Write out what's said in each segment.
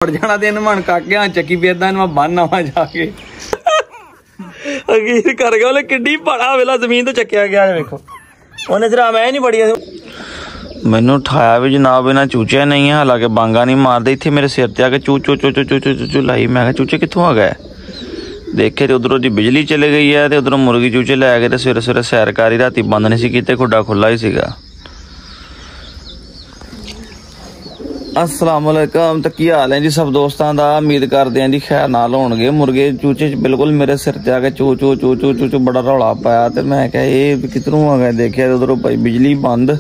उड़ जाना दिन मन काके चक्की फिरदा मैं बन आवा जाके अखीर कर गया उन्हें किड्डी बड़ा वेला जमीन तो चक्या गया देखो उन्हें सिर्फ मैं नहीं बड़ी मैनू उठाया भी जनाब इन्हें चूचे नहीं है हालांकि बांगा नहीं मारते इतने मेरे सिर ते आके चू चू चू चू चू चू चू चू लाई मैं चूचे कितों आ गए देखे तो उधरों जी बिजली चली गई है तो उधरों मुर्गी चूचे लै गए तो सवेरे सवेरे सैर करी राती बंद नहीं सी कीते खुड्डा खुला ही सीगा। अस्सलाम वालेकुम तो की हाल है जी सब दोस्तों का उम्मीद करते हैं जी खैर नाल होणगे मुर्गे चूचे बिल्कुल मेरे सिर ते आके चू चू चू चू चू चू बड़ा रौला पाया तो मैं क्या ये कितनों आ गए देखिया उधरों भाई बिजली बंद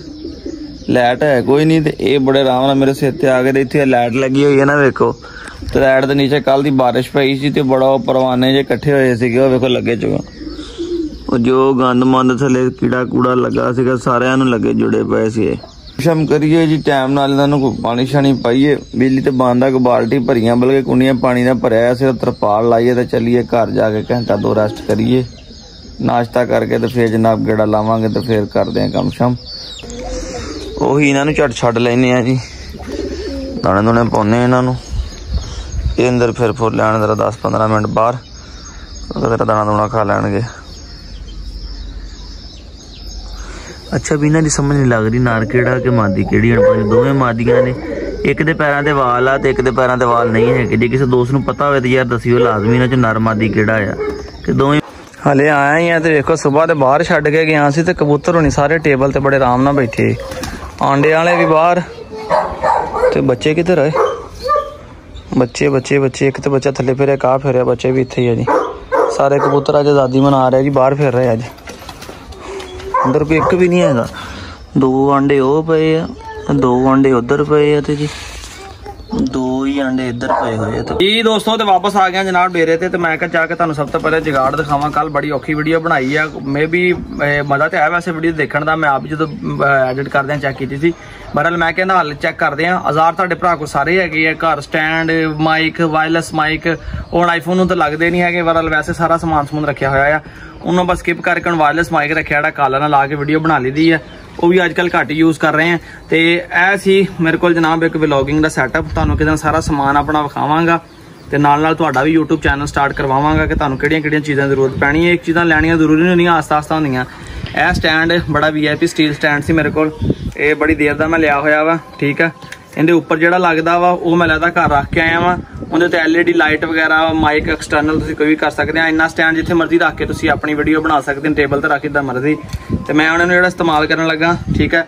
लाइट है कोई नहीं तो ये बड़े आराम नाल मेरे सिर ते आ गए इतने लाइट लगी हुई है ना वेखो तो लाइट के नीचे कल की बारिश पई सी तो बड़ा परवाने जे कट्ठे होए सीगे वेखो लगे चुका जो गंद मंद थले कीड़ा कूड़ा लगा सीगा सारिਆਂ ਨੂੰ लगे जुड़े पे सी शम करिए जी टाइम नाल इन्हों पानी शानी पाइए बिजली तो बंद है बाल्टी भरियां बल्कि कुंडियां पानी का भरया सिर्फ तरपाल लाइए तो चलीए घर जाके घंटा दो रेस्ट करिए नाश्ता करके तो फिर जनाब गेड़ा लावांगे तो फिर करते हैं कम शम ਉਹੀ ਇਹਨਾਂ ਨੂੰ ਝਟ ਛੱਡ ਲੈਨੇ ਆ ਜੀ ਦਾਣੇ ਦੋਣੇ ਪਾਉਨੇ ਇਹਨਾਂ ਨੂੰ ਇਹ ਅੰਦਰ ਫਿਰ ਫੁੱਲ ਲੈਣ ਜ਼ਰਾ 10-15 ਮਿੰਟ ਬਾਹਰ ਜ਼ਰਾ ਦਾਣਾ ਦੋਣਾ ਖਾ ਲੈਣਗੇ। ਅੱਛਾ ਵੀ ਇਹਨਾਂ ਦੀ ਸਮਝ ਨਹੀਂ ਲੱਗ ਰਹੀ ਨਾਰ ਕਿਹੜਾ ਕਿ ਮਾਦੀ ਕਿਹੜੀ ਹਨ ਦੋਵੇਂ ਮਾਦੀਆਂ ਨੇ ਇੱਕ ਦੇ ਪੈਰਾਂ ਤੇ ਵਾਲ ਆ ਤੇ ਇੱਕ ਦੇ ਪੈਰਾਂ ਤੇ ਵਾਲ ਨਹੀਂ ਹੈਗੇ ਜੇ ਕਿਸੇ ਦੋਸਤ ਨੂੰ ਪਤਾ ਹੋਵੇ ਤਾਂ ਯਾਰ ਦੱਸਿਓ ਲਾਜ਼ਮੀ ਇਹਨਾਂ ਚ ਨਰ ਮਾਦੀ ਕਿਹੜਾ ਆ ਕਿ ਦੋਵੇਂ हले आया ही है तो देखो सुबह तो बाहर छड़ के गया सी तो कबूतर होनी सारे टेबल ते बड़े आराम नाल बैठे आंडे वाले भी बाहर तो बच्चे किधर है बच्चे बच्चे बच्चे एक तो बच्चा थले फिर कहा फिर बच्चे भी इत्थे ही है जी सारे कबूतर अज आज़ादी मना रहे जी बाहर फिर रहे अज अंदर कोई एक भी नहीं है दो आंडे वो पे दो आंडे उधर पे जी दो ही अंडे इधर पे हुए तो जी दोस्तों तो वापस आ गया जनाब डेरे ते तो मैं जाके तुहानू सब तो पहले जुगाड़ दिखावा कल बड़ी औखी वीडियो बनाई है मे भी मजा तो है वैसे वीडियो देखने का मैं आप जो एडिट करदे चेक की थी बहरहाल मैं कहना हल चेक करते हैं औजार तुहाडे भरा को सारे है घर स्टैंड माइक वायरलैस माइक हुण आईफोन तो लगते नहीं है बहरहाल वैसे सारा समान समून रखा हुआ है उन्होंने बस स्किप करके वायरलैस माइक रखा है काला ला के वीडियो बना ली दी है वो भी अजकल घट यूज कर रहे हैं तो यह सी मेरे को जनाब एक व्लॉगिंग का सैटअप तुहानू किसी सारा समान अपना विखावांगा तो नाल तुहाडा भी यूट्यूब चैनल स्टार्ट करवावांगा कि तुहानू किहड़ियां चीज़ां की जरूरत पैनी है एक चीज़ां लैनियां जरूरी नहीं होंदियां आस्ता आस्ता होंदियां। यह स्टैंड बड़ा VIP स्टील स्टैंड सी मेरे को ये बड़ी देर का मैं लिया होया वा ठीक है इहदे उपर जिहड़ा लगदा वा वो मैं लगदा घर रख के आया वा उहदे ते LED लाइट वगैरह माइक एक्सटर्नल तुसीं कोई भी कर सकते हैं इन्ना स्टैंड जिथे मर्जी रख के तुसीं अपनी वीडियो बना सकते हैं टेबल ते रख जिद्दां मर्जी तो मैं उन्होंने जिहड़ा इस्तेमाल करन लगा ठीक है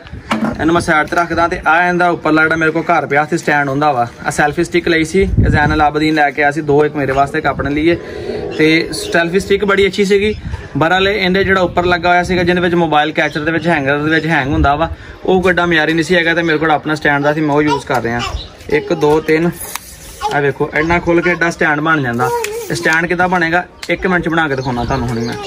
इन्हूं मैं साइड ते रखदा ते आ इहदा उपरला जिहड़ा मेरे को घर पिया सी स्टैंड हुंदा वा सैल्फी स्टिक लई सी ज़ैन अलाबदीन लैके आया सी दो एक मेरे वास्ते एक अपने लिए तो सैल्फी स्टिक बड़ी अच्छी सीगी बहरहाल इहदे जिहड़ा उपर लगा होया सीगा जिहदे विच मोबाइल कैचर दे विच हैंगर दे विच हैंग हुंदा वा ओह गड्डा मयारी नहीं सी हैगा ते मेरे कोल अपना स्टैंड दा सी मैं ओह यूज़ कर रहा 1 2 3 आ देखो इन्ना खोल के एडा स्टैंड बन जाता स्टैंड किदा बनेगा 1 मिनट बना के दिखाना तुहानू हुण मैं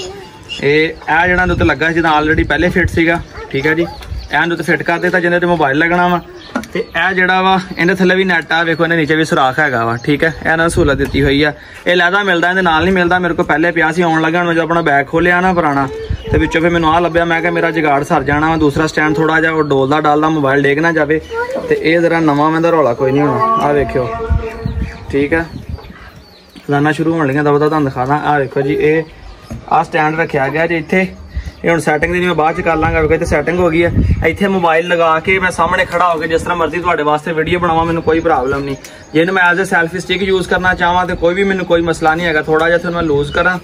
ये जिहड़ा उत्ते लगा जिद्दां ऑलरेडी पहले फिट सीगा ठीक है जी एंड उत्ते फिट कर दिता जिहदे ते मोबाइल लगना वा तो यह जिहड़ा वा इहदे थल्ले भी नैट आ वेखो इहदे नीचे भी सुराख हैगा वा ठीक है इन्हां सहूलत दित्ती हुई है ये लैदा मिलदा इहदे नाल नहीं मिलदा मेरे को पहले पिया सी आउण लगा मैं जो अपना बैग खोलिया ना पुराना तो विचों फिर मैनूं आ लभ्या मैं मेरा जुगाड़ सर जाना वा दूसरा स्टैंड थोड़ा जिहा डोलदा डालदा मोबाइल डेग ना जाए तो यह जरा नवां मैं रौला कोई नहीं होना आ वेखियो ठीक है लाना शुरू होने लगियां दबा तुहानूं दिखादा आ देखो जी ये आ स्टैंड रखा गया जी इत्थे ये हुण सैटिंग दी मैं बाद च कर लांगा क्योंकि सैटिंग हो गई है इत्थे मोबाइल लगा के मैं सामने खड़ा होकर जिस तरह मर्जी तुहाडे वास्ते वीडियो बनावां मैनूं कोई प्रॉब्लम नहीं जे मैं as a selfie stick use करना चाहवां तो कोई भी मैनूं कोई मसला नहीं है थोड़ा जिहा मैं लूज करा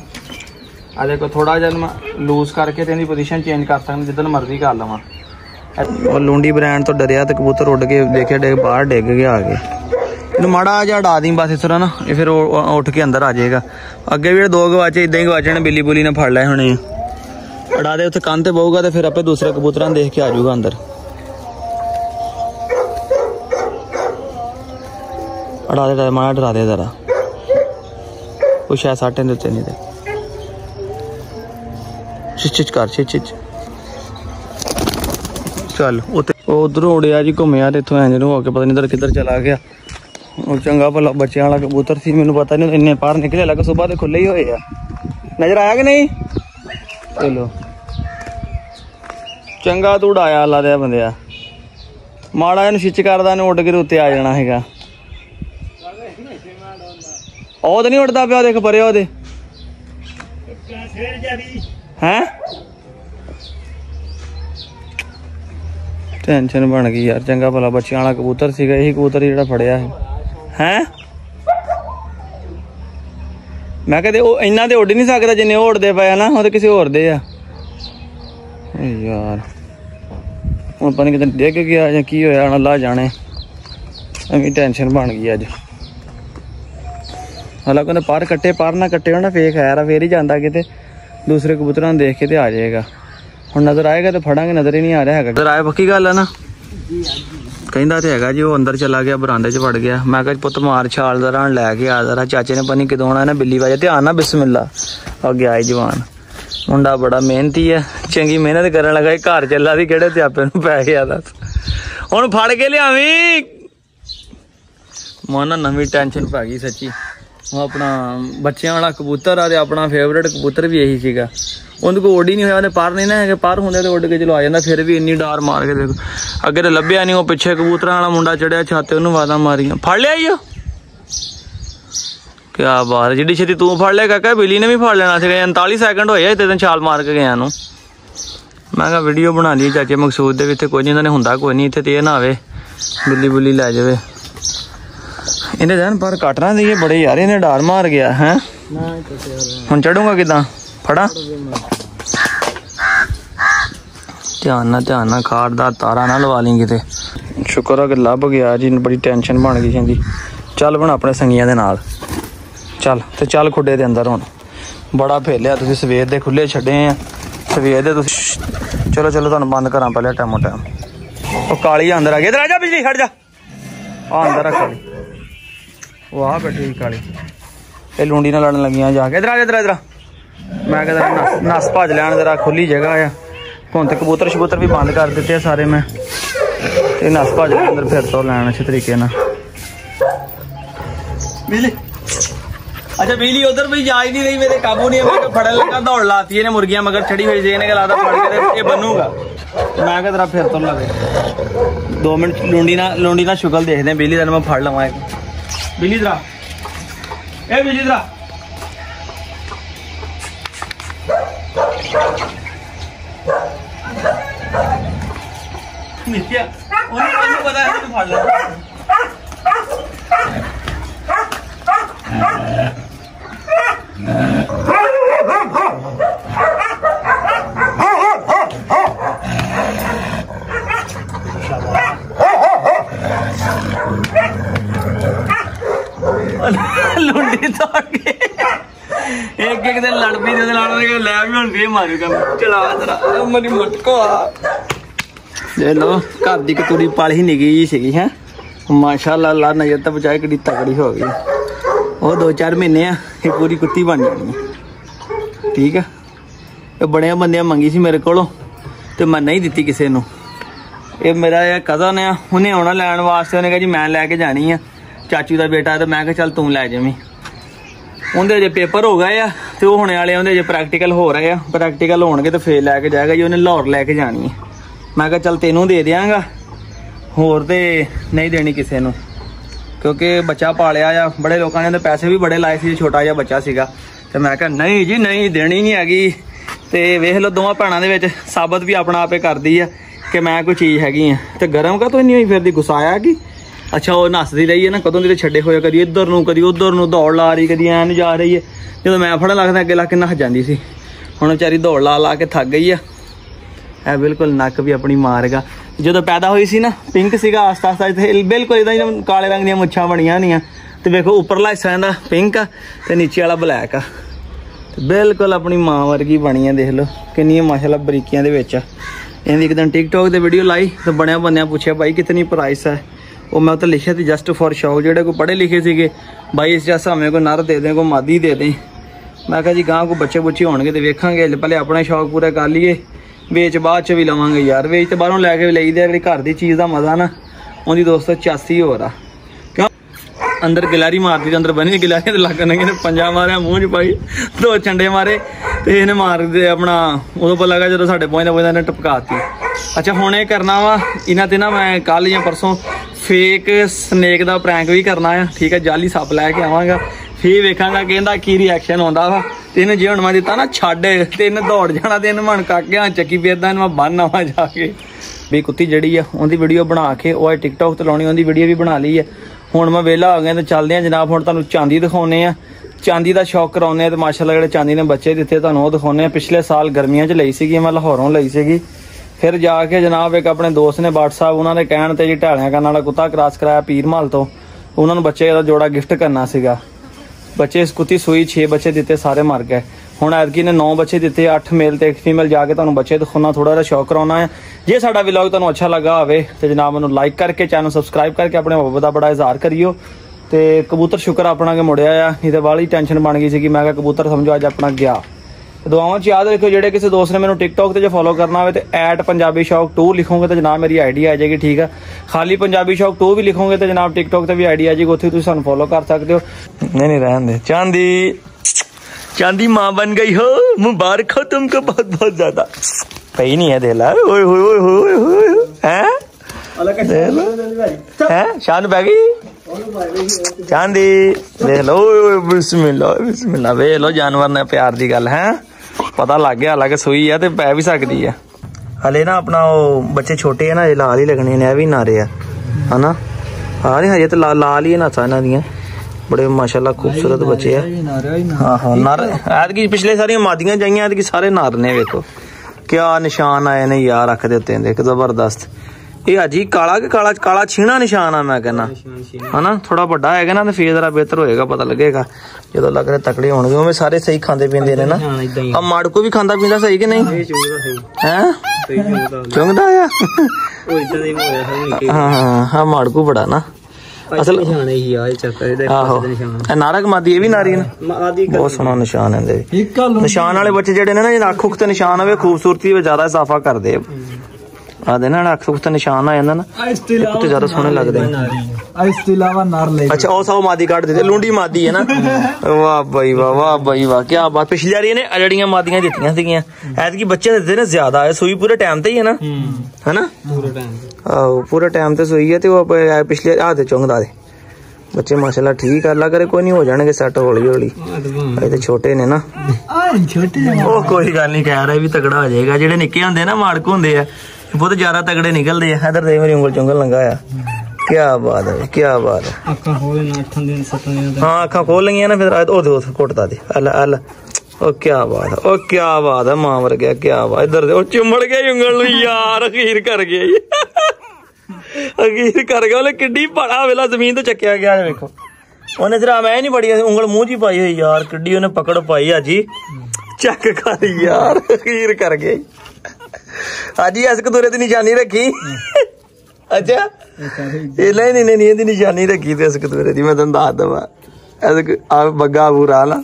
आ देखो थोड़ा जिहा मैं लूज करके तो पोजीशन चेंज कर सकदा जिधर मर्जी कर लवां और लूंडी ब्रांड तो डरिया तो कबूतर उड़ के देखे बाहर डिग गया आगे इन्हूं माड़ा जिहा उड़ा दी बस इस तरह ना ये फिर उठ के अंदर आ जाएगा अगे भी 2 गवाचे इदां ही गवाचे ने बिल्ली बुली ने फड़ लाए होने उड़ा दे उत्थे कंध ते बहुगा तो फिर आपे दूसरे कबूतरां देख के आ जाऊगा अंदर उड़ा दे माड़ा डरा दे जरा वो शायद साटे देते नहीं थे चिच कर चिच चल उधरों उड़िया जी घूमिया तो इतों इंज होके पता नहीं इधर किधर चला गया और चंगा भला बच्चे वाला कबूतर सी मैनूं पता नहीं इन्ने बाहर निकले लगा सुबह तो खुले ही होए आ नजर आया कि नहीं चलो चंगा तू उड़ाया अल्लाह दे बंदिया माड़ा इहनूं छिच करदा ने उड़ के उत्ते आ जाना हैगा ਉਹ ਤਾਂ ਨਹੀਂ ਉੱਡਦਾ ਪਿਆ, ਦੇਖ ਪਰੇ ਉਹਦੇ ਹੈ। ਟੈਨਸ਼ਨ ਬਣ ਗਈ ਯਾਰ। ਚੰਗਾ ਭਲਾ ਬੱਚਿਆਂ ਵਾਲਾ ਕਬੂਤਰ ਸੀਗਾ, ਇਹੀ ਕਬੂਤਰ ਜਿਹੜਾ ਫੜਿਆ ਹੈ। ਮੈਂ ਕਹਿੰਦੇ ਉਹ ਇੰਨਾ ਤੇ ਉੱਡ ਨਹੀਂ ਸਕਦਾ ਜਿੰਨੇ ਉਹ ਉੱਡਦੇ ਪਏ ਨਾ, ਉਹ ਤੇ ਕਿਸੇ ਹੋਰ ਦੇ ਆ ਯਾਰ। ਹੁਣ ਪਤਾ ਨਹੀਂ ਕਿਤੇ ਡਿੱਗ ਗਿਆ ਜਾਂ ਕੀ ਹੋਇਆ, ਅੱਲਾ ਜਾਣੇ। ਐਵੇਂ ਟੈਨਸ਼ਨ ਬਣ ਗਈ ਅੱਜ। ਹਾਲਾ ਕਹਿੰਦੇ ਪਰ ਕੱਟੇ, ਪਰ ਨਾ ਕੱਟੇ ਹੋਣਾ ਫੇਕ ਹੈ, ਫੇਰ ਹੀ ਜਾਂਦਾ ਕਿਤੇ ਦੂਸਰੇ ਕਬੂਤਰਾਂ ਨੂੰ ਦੇਖ ਕੇ ਤੇ ਆ ਜਾਏਗਾ। ਹੁਣ ਨਜ਼ਰ ਆਏਗਾ ਤੇ ਫੜਾਂਗੇ, ਨਜ਼ਰ ਹੀ ਨਹੀਂ ਆ ਰਿਹਾ ਹੈਗਾ। ਨਜ਼ਰ ਆਏ ਪੱਕੀ ਗੱਲ ਹੈ ਨਾ। ਕਹਿੰਦਾ ਤੇ ਹੈਗਾ ਜੀ ਉਹ ਅੰਦਰ ਚਲਾ ਗਿਆ, ਬਰਾਂਡੇ 'ਚ ਵੜ ਗਿਆ। ਮੈਂ ਕਿਹਾ ਪੁੱਤ ਮਾਰ ਛਾਲ ਜ਼ਰਾ, ਲੈ ਕੇ ਆ ਜ਼ਰਾ। ਚਾਚੇ ਨੇ ਪਤਾ ਨਹੀਂ ਕਦੋਂ ਆਉਣਾ ਨਾ, ਬਿੱਲੀ ਵਾਜਾ ਧਿਆਨ ਨਾਲ, ਬਿਸਮਿल्ला। ਆ ਗਿਆ ਏ ਜਵਾਨ ਮੁੰਡਾ, ਬੜਾ ਮਿਹਨਤੀ ਹੈ, ਚੰਗੀ ਮਿਹਨਤ ਕਰਨ ਲੱਗਾ। ਘਰ ਚੱਲਾ ਸੀ, ਕਿਹੜੇ ਸਿਆਪੇ ਨੂੰ ਪੈ ਗਿਆ ਦੱਸ। ਹੁਣ ਫੜ ਕੇ ਲਿਆਵੀਂ। ਮਨ ਨਵੀਂ ਟੈਨਸ਼ਨ ਪੈ ਗਈ ਸੱਚੀ। ਉਹ ਆਪਣਾ ਬੱਚਿਆਂ ਵਾਲਾ ਕਬੂਤਰ ਆ ਤੇ ਆਪਣਾ ਫੇਵਰੇਟ ਕਬੂਤਰ ਵੀ ਇਹੀ ਸੀਗਾ। ਉਹਦੇ ਕੋਲ ਉੱਡ ਹੀ ਨਹੀਂ ਹੋਇਆ, ਉਹਨੇ ਪਰ ਨਹੀਂ ਨਾ ਹੈਗੇ। ਪਰ ਹੁੰਦੇ ਤੇ ਉੱਡ ਕੇ ਚਲੋ ਆ ਜਾਂਦਾ, ਫਿਰ ਵੀ ਇੰਨੀ ਡਾਰ ਮਾਰ ਕੇ ਦੇਖੋ ਅੱਗੇ ਤੇ ਲੱਭਿਆ ਨਹੀਂ। ਉਹ ਪਿੱਛੇ ਕਬੂਤਰਾਂ ਵਾਲਾ ਮੁੰਡਾ ਚੜਿਆ ਛੱਤ, ਉਹਨੂੰ ਆਵਾਜ਼ਾਂ ਮਾਰੀਆਂ, ਫੜ ਲਿਆ ਈ। ਕਿਆ ਬਾਤ, ਜਿੱਡੀ ਛੇਤੀ ਤੂੰ ਫੜ ਲਿਆ ਕਾਕਾ, ਬਿੱਲੀ ਨੇ ਵੀ ਫੜ ਲੈਣਾ ਸੀਗਾ। 39 ਸੈਕਿੰਡ ਹੋਏ ਤੇ ਛਾਲ ਮਾਰ ਕੇ ਗਿਆ ਨੂੰ। ਮੈਂ ਕਿਹਾ ਵੀਡੀਓ ਬਣਾ ਲਈ ਚਾਚੇ ਮਕਸੂਦ ਦੇ ਵਿੱਚ, ਕੋਈ ਨਹੀਂ ਇਹਨਾਂ ਨੇ ਹੁੰਦਾ ਕੋਈ ਨਹੀਂ ਇੱਥੇ, ਤੇ ਇਹ ਨਾ ਆਵੇ ਬਿੱਲੀ ਬੁੱਲੀ ਲੈ ਜਾਵੇ। ਇਹਨੇ ਜਾਨ ਪਰ ਕੱਟਣਾ ਦੇਈਏ ਬੜੇ ਯਾਰ, ਇਹਨੇ ਡਾਰ ਮਾਰ ਗਿਆ ਹੈ। ਹੁਣ ਚੜੂਗਾ ਕਿੱਦਾਂ, ਫੜਾ ਧਿਆਨ ਨਾਲ ਖਾੜ ਦਾ ਤਾਰਾ ਨਾ ਲਵਾ ਲਈ ਕਿਤੇ। ਸ਼ੁਕਰ ਆ ਕਿ ਲੱਭ ਗਿਆ ਜੀ, ਬੜੀ ਟੈਨਸ਼ਨ ਬਣ ਗਈ ਜਾਂਦੀ। ਚੱਲ ਹੁਣ ਆਪਣੇ ਸੰਗੀਆਂ ਦੇ ਨਾਲ ਚੱਲ, ਤੇ ਚੱਲ ਖੁੱਡੇ ਦੇ ਅੰਦਰ। ਹੁਣ ਬੜਾ ਫੇਲਿਆ ਤੁਸੀਂ, ਸਵੇਰ ਦੇ ਖੁੱਲੇ ਛੱਡੇ ਆ, ਸਵੇਰ ਦੇ ਤੁਸੀਂ। ਚਲੋ ਤੁਹਾਨੂੰ ਬੰਦ ਕਰਾਂ ਪਹਿਲੇ ਟਾਈਮੋ ਟਾਈਮ। ਉਹ ਕਾਲੀ ਅੰਦਰ ਆ ਗਈ, ਇੱਧਰ ਆ ਜਾ, ਬਿਜਲੀ ਹਟ ਜਾ। ਆ ਅੰਦਰ ਰੱਖ ਕਾਲੀ, ਉਹ ਆ ਬੈਠੀ ਕਾਲੀ, ਇਹ ਲੂੰਡੀ ਨਾਲ ਲੜਨ ਲੱਗੀਆਂ ਜਾ ਕੇ। ਇੱਧਰ ਆ। ਮੈਂ ਕਹਿੰਦਾ ਨਸ ਭੱਜ ਲੈਣ, ਜ਼ਰਾ ਖੁੱਲੀ ਜਗ੍ਹਾ ਆ। ਹੁਣ ਤੇ ਕਬੂਤਰ ਸ਼ਬੂਤਰ ਵੀ ਬੰਦ ਕਰ ਦਿੱਤੇ ਆ ਸਾਰੇ ਮੈਂ, ਤੇ ਨਸ ਭੱਜ ਲੈਣ ਅੰਦਰ, ਫਿਰ ਤੋਂ ਲੈਣ ਅੱਛੇ ਤਰੀਕੇ ਨਾਲ। ਬਿਜਲੀ अच्छा बिजली उधर भी जा ही नहीं रही, मेरे काबू नहीं है। मैं फड़न लगा, दौड़ लाती है, मुर्गियां मगर चढ़ी हुई ने लादा फड़ के ये बनूगा। मैं कहा तेरा फिर तो लगे 2 मिनट लूंडी ना शुक्ल देखते हैं। बिजली तेन मैं फड़ लवा एक। बिजली दरा, ए बिजली दरा, पता है फड़ ला। लुंडी तो एक दिन लड़ पी, लै भी हूँ मारूगा। चला जरा मरी मुटको देख लो, घर की कतूरी पल ही निकी जी सी है। माशाअल्लाह अल्लाह नजर तो बचाए, कि तगड़ी हो गई। वो 2-4 महीने आ, ये पूरी कुत्ती बन जानी है। ठीक है, ये बड़े बंदे मंगी सी मेरे को, तो मैं नहीं दी किसी को। ये मेरा कज़न है, उन्हें आना लैन वास्ते। उन्हें कहा जी मैं लैके जानी है, चाचू का बेटा। तो मैं चल तू लै जावी। उनके जे पेपर हो गए आ, तो होने वाले उनके जे प्रैक्टिकल हो रहे हैं। प्रैक्टिकल होंगे तो फिर लैके जाएगा जी। उन्हें लाहौर लैके जानी है। मैं चल तेनों दे देंगा, होर तो नहीं देनी किसी को, क्योंकि बच्चा पालिया आ। बड़े लोगों ने पैसे भी बड़े लाए थे, छोटा जहा बच्चा सीगा। तो मैं कहा नहीं जी नहीं देनी नहीं हैगी। तो वेख लो दोवां भैणां दे विच साबित भी अपना आपे करदी है कि मैं कोई चीज़ हैगी है। तो गर्म का तो नहीं हुई फिर गुस्साया कि अच्छा वो नसदी रही है ना, कदों की छड्डे होए, कदी इधर नूं कदी उधर नूं दौड़ ला रही, कदी ऐ जा रही है। जो मैं फड़न लगदा अगे ला के नस जाती सी। हुण बेचारी दौड़ ला के थक गई है। बिल्कुल नक भी अपनी मारेगा। जो पैदा हुई सी ना पिंक सीगा, आस्ता आस्ता इत्थे बिल्कुल इदां काले रंग दी मुच्छां बणियां होणियां। तो देखो उपरला हिस्सा इहदा पिंक आ ते नीचे वाला ब्लैक आ। तो बिल्कुल अपनी मां वर्गी बनी है। देख लो किन्नियां माशाअल्लाह बरीकियां दे विच। इहदी एक दिन टिकटॉक दे वीडियो लाई, तो बड़े बंदियां पूछे भाई कितनी प्राइस है। वो मैं तो लिखे थे जस्ट फॉर शो, जेडे को पढ़े लिखे थे भाई इस जैसा हमें को नर दे दें, को मादी दे दें। मैं कहा जी गाँव को बच्चे बुच्चे होंगे तो वेखांगे, पहले अपने शौक पूरे कर लीए, वेच बाद च भी लवांगे यार। वेच तो बाहरों लैके भी लईदे, जी घर की चीज़ का मज़ा ना उनकी 286 हो रहा। क्यों अंदर गिलहरी मारती, अंदर बनी गिलहरी लग ने पंजा मारे मूँह च पाई, 2 चंडे मारे, तो इन्हें मार दे अपना। उदों पता लगा जो साढ़े पहुँचता पहुँचता इन्हें टपकाती। अच्छा हुण ये करना वा इन्हां ते ना मैं कल या परसों फेक स्नेक दा प्रैंक भी करना है, ठीक है। जाली सप लैके आवांगा, फिर वेखांगा कि इहदा की रिएक्शन आउंदा वा। ते इन्हें जे हुण मैं दित्ता ना छड्ड ते इन्हें दौड़ जाना ते इन्हें मन काके चक्की फिरदा मैं बन आवां जाके। भी कुत्ती जड़ी है उहदी वीडियो बना के वो टिकटॉक ते लाउणी, उहदी वीडियो भी बना ली है। हुण मैं वेला हो गया तो चलदे आ जनाब। हुण तुहानूं चांदी दिखाउने आ, चांदी का शौक कराने तो माशाल्लाह जिहड़े चांदी ने बच्चे दिते तुहानूं वो दिखाउने। पिछले साल गर्मियां च लई सीगी मैं, लाहौरों लई सीगी। फिर जाके जनाब एक अपने दोस्त ने व्हाट्सएप उन्होंने कहण ते जी ढालियां करन वाला कुत्ता क्रॉस कराया पीर महल तो, उन्होंने बच्चे का जोड़ा गिफ्ट करना सीगा। बच्चे इस कुत्ती सूई 6 बच्चे दिते, सारे मर गए। हुण ऐतकी ने 9 बच्चे दिते, 8 मेल ते 1 फीमेल। जाके तुहानूं बच्चे दिखाउणा, थोड़ा जिहा शौक कराउणा है। जे साडा व्लॉग तुहानूं अच्छा लगा होवे ते जनाब मैनूं लाइक करके चैनल सबसक्राइब करके अपने मोहब्बत दा बड़ा इजहार करियो। ते कबूतर शुक्र अपना के मुड़िया आ, नहीं तो वाली टेंशन बन गई सी कि मैं कबूतर समझो अज अपना गया। दुआवां च याद रखियो, जेडे किसी दोस्त ने मैंने टिकटॉक ते जो फॉलो करना हो तो @पंजाबी शौक 2 लिखोगे तो जनाब मेरी आईडी आ जाएगी, ठीक है। खाली पंजाबी शौक 2 भी लिखोगे तो जनाब टिकटॉक ते भी आईडी आ जाएगी, उत्थे तुसीं सानूं फॉलो कर सकते हो। नहीं रहन दे। चांदी चांदी माँ बन गई हो, मुबारक हो तुमको बहुत बहुत ज्यादा। पई नहीं है देला, ओए होए होए होए होए हैं हैं शान पै गई चांदी देख लो। बिस्मिल्लाह बिस्मिल्लाह, वे लो जानवर ने प्यार दी गल है, पता लग गया। हालांकि सूई है तो पै भी सकती है। हले ना अपना वो बच्चे छोटे है ना, ये लाल ही लगने ने, भी नारे है ना। हाँ नहीं हजे तो लाल ही है नासा इन्हां दियां, बड़े माशाल्लाह खूबसूरत बच्चे है। हाँ हाँ नर ऐतकी पिछले सारियां मादियां जाइयां, ऐतकी सारे नर ने। वेखो क्या निशान आए ने यार अख दे उत्ते देख, जबरदस्त। ये अजी काला के काला काला छीना निशान आ, मैं कहना है ना। थोड़ा बड़ा है ना तो फिर जरा बेहतर होएगा, पता लगेगा जो लग रहे तकड़े होंगे। उमें सारे सही खाते पींदे ने ना। अब माड़को भी खांदा पींदा सही कि नहीं है, चुंगदा है। हाँ हाँ माड़को बड़ा ना असल नारक मादी, ये भी नारी है, बहुत सोहना निशान है। निशान वाले बच्चे जेडे ने ना, अख उख ते निशान आवे खूबसूरती में ज्यादा इजाफा कर दे। आदे ना अख उख ते निशान आ जांदा ना, कुत्ते ज्यादा सोहने लगदे हैं। अच्छा ओ सब मादी काट देते, लुंडी मादी है ना। वाह भाई वाह, वाह भाई वाह, क्या बात। पिछली बारी ने अजड़ियां मादियां दित्तियां सीगियां, ऐतकी बच्चे दित्ते ने ज्यादा है। सूई पूरे टाइम ते ही है ना, है ना पूरे टाइम ते सूई है। ते वो पिछले आधे चुंगदा दे बच्चे माशाल्लाह ठीक है। अल्लाह करे कोई नहीं हो जाएंगे सेट हौली हौली, अजे तो छोटे ने ना। ओ कोई गल नहीं, कह रहा भी तगड़ा हो जाएगा। जेडे निक्के होंदे ना माड़कू होंदे आ, बहुत ज्यादा तगड़े निकलते हैं। इधर दे मेरी उंगल चुंगल लंघाया, क्या बात है क्या बात है। हाँ अखा खोल लगी ना, फिर घुटता दे अल अल। ओ क्या बात है, ओ क्या बात है, मां वर गया क्या बात। इधर दे चुमड़ गया उंगल यार, अखीर कर गया अखीर कर गया। उन्हें किड्डी पड़ा वेला जमीन तो चक्या गया। देखो उन्हें सिर्फ मैं नहीं बड़ी उंगल मुंह ची पाई हुई यार, किड्डी उन्हें पकड़ पाई अजी, चक कर यार, अखीर कर गई अजी। अस कतूरे की निशानी रखी। अच्छा नहीं नहीं नहीं निशानी रखी ते अस कतूरे की, मैं तुम दस दवा। बग्गा पूरा ना,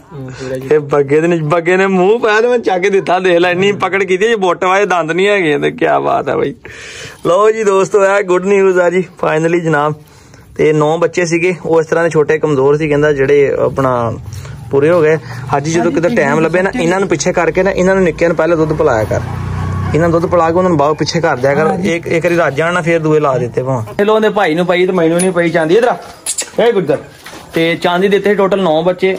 बग्गे ने मुंह पाया तो मैं चक दिता। देख ला इन्नी पकड़ की थी, बुट वाले दंद नहीं है। क्या बात है भाई। लो जी दोस्तों है गुड न्यूज है जी फाइनली जनाब। ते 9 बच्चे सीगे, वो इस तरह के छोटे कमजोर सी, कहंदा जेडे अपना पूरे हो गए। अज जो किते टाइम लभे ना, इन्होंने पिछे करके ना, इन्होंने निक्के पहले दुध पिलाया कर, इन्होंने दुध पिला के उन्होंने बाहर पिछे कर दिया कर। एक बारी रज जाना फिर दूए ला देते भावें। लो उन्हें भाई नूं पई ते मैनूं नहीं पई चांदी। इधर ए गुजर ते चांदी दिते टोटल 9 बच्चे।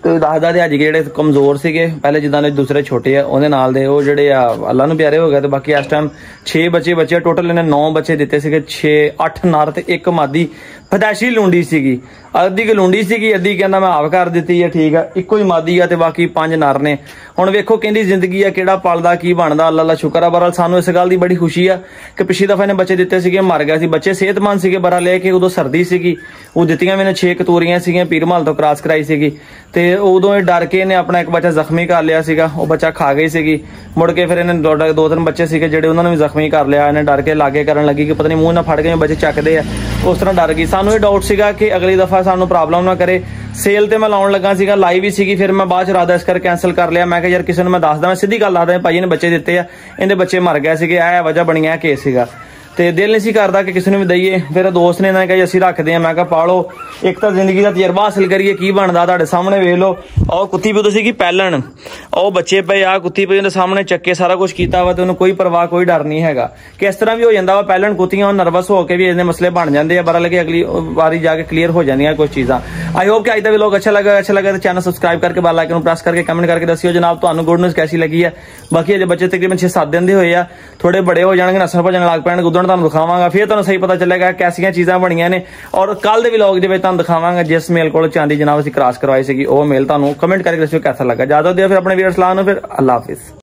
तो दसदा ते अज जेडे कमजोर सीगे पहले जिदा ने दूसरे छोटे आ उहदे नाल दे, वो जेडे आ अल्लाह नूं प्यारे हो गए। तो बाकी इस टाइम 6 बच्चे टोटल इन्हें 9 बच्चे दिते सीगे, 6-8 नर ते 1 मादी फदैशी लुंडी सीगी। अद्धी की लुंडी सीगी, अद्धी कहंदा मैं आप कर दित्ती है, ठीक है। इक्को ही मादी आ ते बाकी 5 नर ने। हुण वेखो कहंदी जिंदगी आ किहड़ा पलदा की बनदा, अल्लाह दा शुक्र आ। बहरहाल सानू इस गल दी बड़ी खुशी आ कि पिछली दफा इन्हें बच्चे दिते सीगे, मर गए सी बच्चे, सेहतमंद सीगे। बहरहाल लेके उदों सर्दी सीगी, वो दित्तियां मैंने 6 कतूरियां सीगियां, पीर महल तो क्रॉस कराई सीगी। ते उदों डर के इन्हें अपना एक बच्चा जख्मी कर लिया सीगा, वो बच्चा खा गई सीगी। मुड़ के फिर इन्हें 2-3 बच्चे सीगे जेडे उन्होंने भी जख्मी कर लिया। इन्हें डर के लागे करन लगी कि पता नहीं मुंह ना फड़ के बच्चे चकदे आ, उस तरह डर गई। सानू ये डाउट सीगा कि अगली दफा सानू प्रॉब्लम ना करे। सेल ते मैं लाउण लगा सीगा, लाई भी सीगी, फिर मैं बाद च रादा इस कर कैंसल कर लिया। मैं यार किसी ने मैं दसदा, मैं सीधी गल दसदा, भाई ने बच्चे दिते आ, इहदे बच्चे मर गए सीगे, ऐ वजह बनी, ऐ केस सीगा। ਤੇ ਦਿਲ ਨਹੀਂ ਸੀ ਕਰਦਾ ਕਿ ਕਿਸੇ ਨੂੰ ਵੀ ਦਈਏ। ਫਿਰ ਦੋਸਤ ਨੇ ਇਹਨਾਂ ਕਿਹਾ ਅਸੀਂ ਰੱਖਦੇ ਆ। ਮੈਂ ਕਿਹਾ ਪਾਲੋ, ਇੱਕ ਤਾਂ ਜ਼ਿੰਦਗੀ ਦਾ ਤਜਰਬਾ ਹਾਸਿਲ ਕਰੀਏ ਕੀ ਬਣਦਾ। ਤੁਹਾਡੇ ਸਾਹਮਣੇ ਵੇਖ ਲਓ, ਉਹ ਕੁੱਤੀ ਵੀ ਤੁਸੀਂ ਕੀ ਪਹਿਲਣ, ਉਹ ਬੱਚੇ ਪਏ ਆ, ਕੁੱਤੀ ਪਈ ਉਹਦੇ ਸਾਹਮਣੇ ਚੱਕੇ ਸਾਰਾ ਕੁਝ ਕੀਤਾ ਵਾ ਤੇ ਉਹਨੂੰ ਕੋਈ ਪਰਵਾਹ ਕੋਈ ਡਰ ਨਹੀਂ ਹੈਗਾ। ਕਿਸ ਤਰ੍ਹਾਂ ਵੀ ਹੋ ਜਾਂਦਾ ਵਾ ਪਹਿਲਣ ਕੁੱਤੀਆਂ, ਉਹ ਨਰਵਸ ਹੋ ਕੇ ਵੀ ਇਹਦੇ ਮਸਲੇ ਬਣ ਜਾਂਦੇ ਆ, ਪਰ ਲਗੇ ਅਗਲੀ ਵਾਰੀ ਜਾ ਕੇ ਕਲੀਅਰ ਹੋ ਜਾਂਦੀਆਂ ਕੁਝ ਚੀਜ਼ਾਂ। आई होप कि आज का व्लॉग अच्छा लगा तो चैनल सब्सक्राइब करके बेल आइकन प्रेस करके कमेंट करके दसियो जनाब तुहानू गुड न्यूज़ कैसी लगी है। बाकी अजे बच्चे तकरीबन 6-7 दिन के हुए आ, थोड़े बड़े हो जाएंगे, नसन भजन लग पैणगे, उदण तुहानू दिखावांगा, फिर तुहानू सही पता चलेगा कैसियां चीज़ां बणियां ने। और कल दे व्लॉग दे विच तुहानू दिखावांगा जिस मेल कोल चांदी जनाब असीं क्रॉस करवाई सीगी, ओह मेल तुहानू कमेंट करके दसियो कैसा लगा। ज्यादा दियो फिर अपने वीर सलाह नूं, फिर अल्लाह हाफिज़।